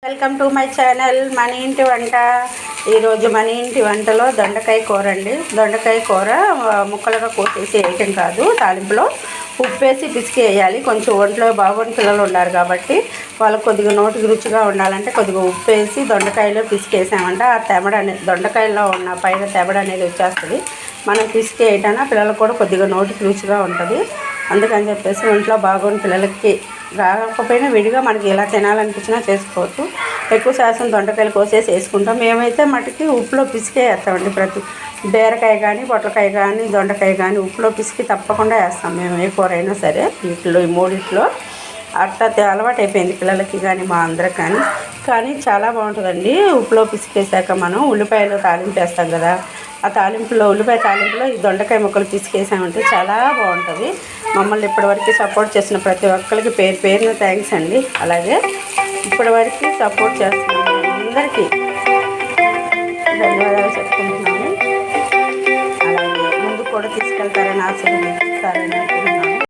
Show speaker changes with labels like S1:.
S1: Welcome to my channel మన ఇంటి వంట. ఈరోజు మన ఇంటి వంటలో దొండకాయ కూర అండి. దొండకాయ కూర ముక్కలుగా కోసేసి వేయటం కాదు, తాలింపులో ఉప్పు వేసి పిసికి వేయాలి. కొంచెం ఒంట్లో బాగోని పిల్లలు ఉన్నారు కాబట్టి వాళ్ళకి కొద్దిగా నోటికి రుచిగా ఉండాలంటే కొద్దిగా ఉప్పు వేసి దొండకాయలో పిసికి వేసామంటే ఆ తెమడ అనేది దొండకాయలో ఉన్న పైన తెమడ అనేది వచ్చేస్తుంది. మనం పిసికి వేయటాన పిల్లలకు కూడా కొద్దిగా నోటికి రుచిగా ఉంటుంది. అందుకని చెప్పేసి ఒంట్లో బాగోని పిల్లలకి రాకపోయినా విడిగా మనకి ఎలా తినాలనిపించినా చేసుకోవచ్చు. ఎక్కువ శాతం దొండకాయలు కోసేసి వేసుకుంటాం. మేమైతే మటుకి ఉప్పులో పిసికే వేస్తామండి. ప్రతి బీరకాయ కానీ పొట్లకాయ కానీ దొండకాయ కానీ ఉప్పులో పిసికి తప్పకుండా వేస్తాం మేము, ఏ కూర అయినా సరే. వీటిలో ఈ మూడిట్లో అట్లా అలవాటు అయిపోయింది పిల్లలకి కానీ మా అందరికి కానీ చాలా బాగుంటుందండి. ఉప్పులో పిసికేసాక మనం ఉల్లిపాయలు తాలింపు వేస్తాం కదా, ఆ తాలింపులో ఉల్లిపాయ తాలింపులో ఈ దొండకాయ ముక్కలు పిసికేసామంటే చాలా బాగుంటుంది. మమ్మల్ని ఇప్పటివరకు సపోర్ట్ చేసిన ప్రతి ఒక్కరికి పేరు పేరున థ్యాంక్స్ అండి. అలాగే ఇప్పటివరకు సపోర్ట్ చేస్తున్నాము అందరికీ ధన్యవాదాలు చెప్పుకుంటున్నాము. అలాగే ముందుకు కూడా తీసుకెళ్తారని ఆశీర్వదిస్తారని